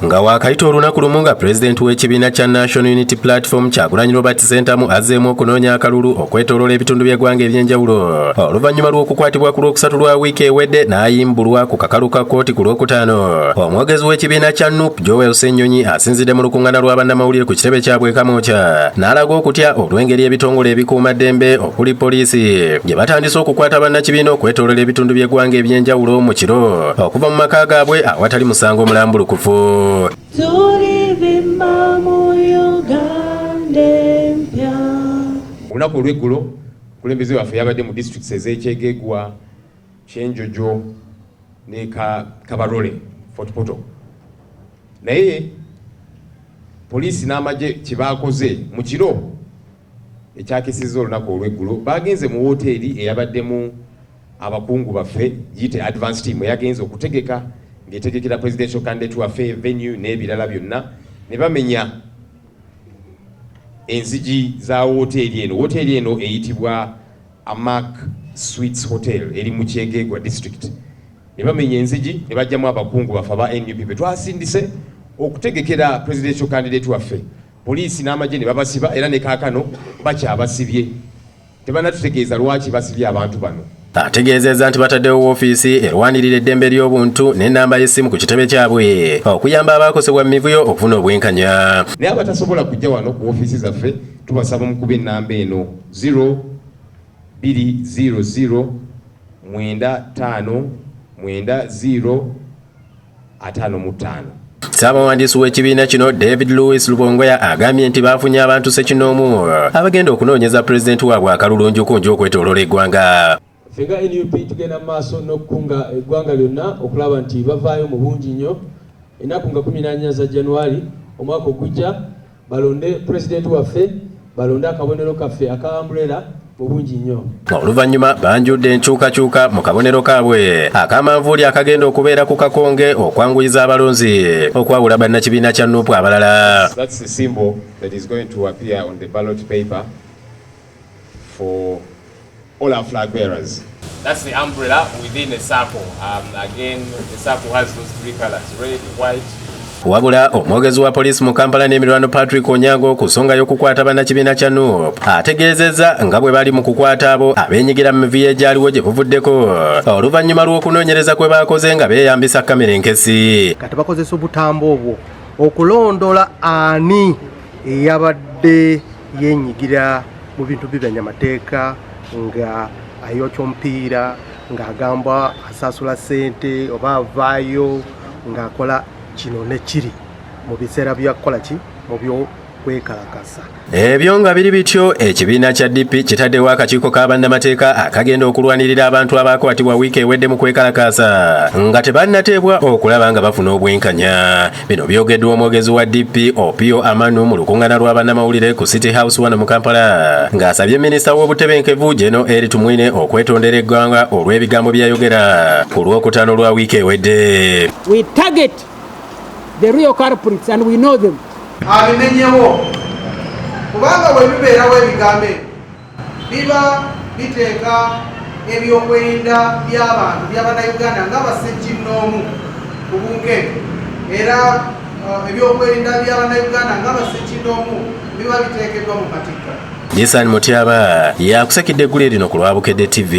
nga wakaita olunaku lumu nga pulezidenti w'ekibiina kya National Unity Platform Kyagulanyi Robert Ssentamu azzeemu okunoonya akalulu okwetooloola ebitundu by'eggwanga eby'enjawulo oluvannyuma lw'okukwatibwa ku lwokusatu lwa wiiki ewedde n'ayimbulwa ku kakalu ka kkooti ku lwokutaano. Omwogezi w'ekibiina kya NUP Joel Ssennyonyi asinzidde mu lukuŋŋaana lwa bannamawulire ku kitebe kyabwe Kamwokya n'alaga okutya olw'engeri ebitongole ebikuumaddembe okuli poliisi gye batandise okukwata bannakibiina okwetooloola ebitundu by'eggwanga eby'enjawulo mu kiro okuva mu maka gaabwe awatali musango mulambulukufu. Olunaku olw'eggulo omukulembeze waffe yabadde mu districts ez'Ekyegegwa, Kyenjojo ne Kabarole, Fort Portal. Naye poliisi n'amagye kye baakoze mu kiro ekyakisizza olunaku olw'eggulo bagenze mu woteeri eyabaddemu abakungu baffe giyite advance team eyagenze okutegeka ng'etegekera presidential candidate waffe venue n'ebirala byonna ne bamenya enzigi za woteeri eno eyitibwa Amak Suites Hotel eri mu Kyegegwa district. Ne bamenya enzigi ne bajjamu abakungu baffe aba NUP be twasindise okutegekera presidential candidate waffe. Poliisi n'amagye ne babasiba era ne kaakano bakyabasibye. Tebanatutegeeza lwaki basibye abantu bano. Ategeezezza nti bataddewo woofiisi erwanirira eddembe ly'obuntu n'ennamba y'essimu ku kitebe kyabwe okuyamba abaakosebwa mu mivuyo okufuna obwenkanya. Naye abatasobola kujja wano ku woofiisi zaffe tubasaba mukuba ennamba eno 0200 95 9055. Ssaabawandiisi w'ekibiina kino David Lewis Lubongoya agambye nti baafunye abantu ssekinoomu abagenda okunoonyeza pulezidenti waabwe akalulu njukunju okwetooloola eggwanga. Fenga NUP tugenda mu maaso n'okukunga eggwanga lyonna okulaba nti bavaayo mu bungi nnyo ennaku nga 14 za January omwaka ogujja balonde pulezidenti waffe balonde akabonero kaffe aka umbrella mu bungi nnyo. Oluvannyuma banjudde enkyukakyuka mu kabonero kaabwe akamanvuuli akagenda okubeera ku kakonge okwanguyiza abalonzi okwawula bannakibiina kya NUP abalala. That's the symbol that is going to appear on the ballot paper for all our flag bearers. That's the umbrella within a circle. Again, the circle has those three colors, red, white. Wabula omwogezi wa poliisi mu Kampala n'emirwano Patrick Onyango ku nsonga y'okukwata bannakibiina kya NUP ategeezezza nga bwe bali mu kukwata abo abeenyigira mu mivuyo egyaliwo gye buvuddeko oluvannyuma lw'okunoonyereza kwe baakoze nga beeyambisa kamera enkesi. Kati bakozesa obutambo obwo okulondoola ani eyabadde yeenyigira mu bintu by'abanyamateeka nga ayokya omupiira ng'agamba asaasula ssente oba avaayo ng'akola kino ne kiri mu biseera byakukola ki mu byokwekalakasa. Ebyo nga biri bityo ekibiina kya DP kitaddewo akakiiko ka bannamateeka akagenda okulwanirira abantu abaakwatibwa wiiki ewedde mu kwekalakaasa nga tebannateebwa okulaba nga bafuna obwenkanya. Bino byogeddwa omwogezi wa DP Opio Amanu mu lukuŋŋaana lwa bannamawulire ku City House wano mu Kampala ng'asabye minisita w'obutebenkevu Jeno Eri Tumwine okwetondera eggwanga olw'ebigambo byayogera ku lwokutaano lwa wiiki ewedde. We target the real culprits and we know them. Abimenyewo kubanga bwe bibeerawo ebigambo biba biteeka ebyokwerinda by'abantu by'abannayuganda nga bassekinnoomu ku bunkeke era ebyokwerinda by'abannayuganda nga bassekinnoomu biba biteekeddwa mu matikka. Jason Mutyaba yakusekidde eggulu lino ku Lwabukedde TV.